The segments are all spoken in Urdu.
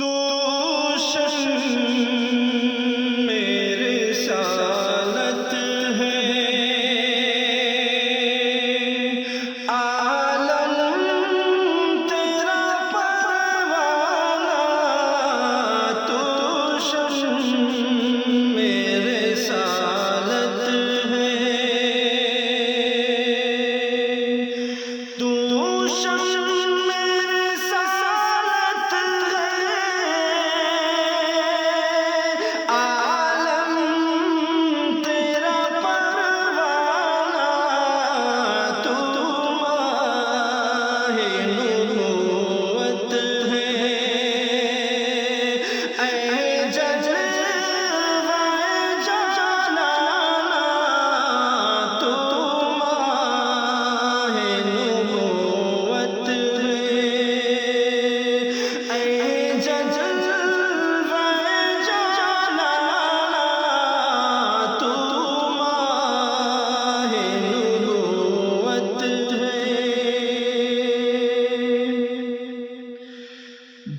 تو میرے رسالت ہے، عالم تیرا پروانہ، تو میرے رسالت ہے، تو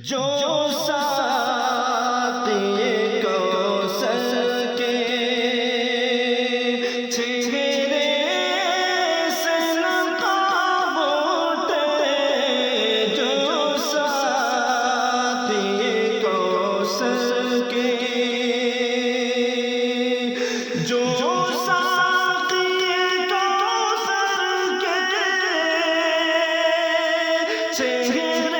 جو ساقی کوثر کے چہرے سے نقاب اٹھے، جو ساقی کوثر کے، جو ساقی کوثر کے چہرے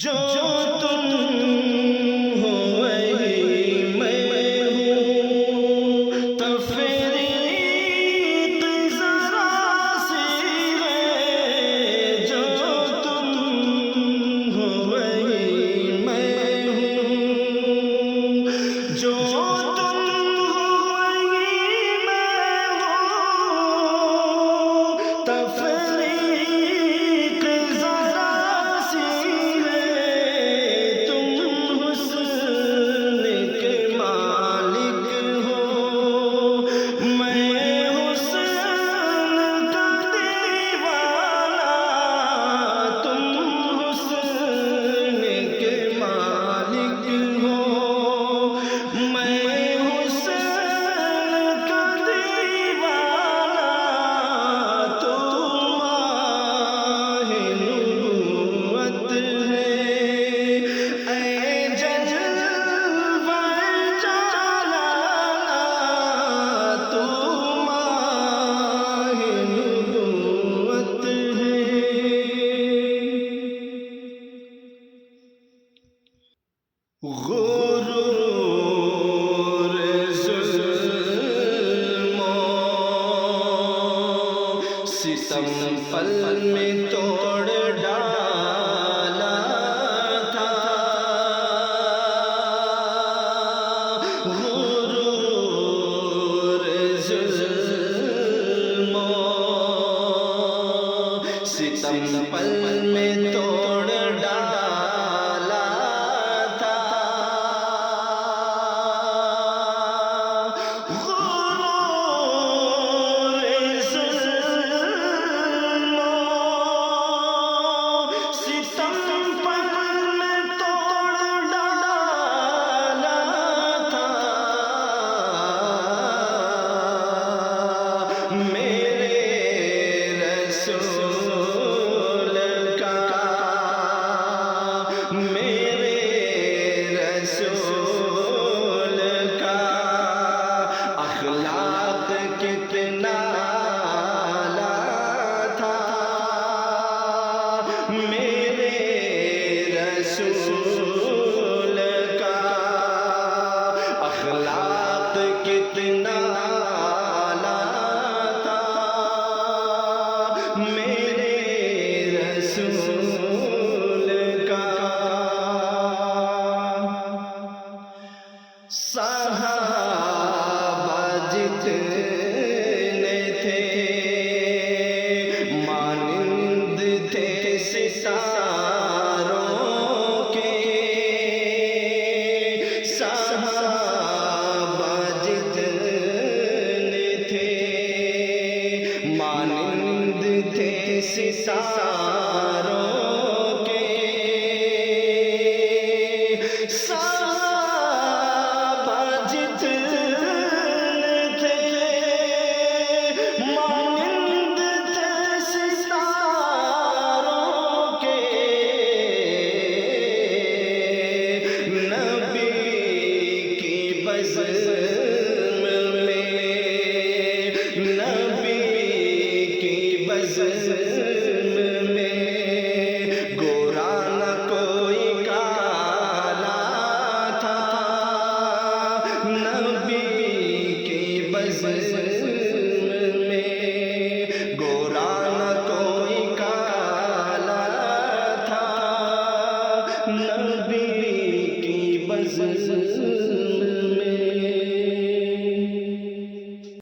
جو تم ہو وہی میں ہوں، تفریق ذرا سی ہے، جو تم ہو وہی میں ہوں، جو تم ہو وہی میں ہوں، تفریق ذرا سی غرور ظلم و ستم پل میں توڑ ڈالا تھا، غرور ظلم و ستم پل میں توڑ ڈالا تھا، میرے رسول کا میرے رسول کا اخلاق کتنا اعلیٰ تھا، میرے رسول کا صحابہ جتنے تھے مانند تھے ستاروں کے، صحابہ جتنے تھے مانند تھے ستاروں کے، صحابہ جتنے تھے مانند تھے ستاروں کے، نبی کی بزم میں، نبی کی بزم میں گورا نہ کوئی کالا تھا، نبی کی بزم میں گورا نہ کوئی کالا تھا، نبی کی بزم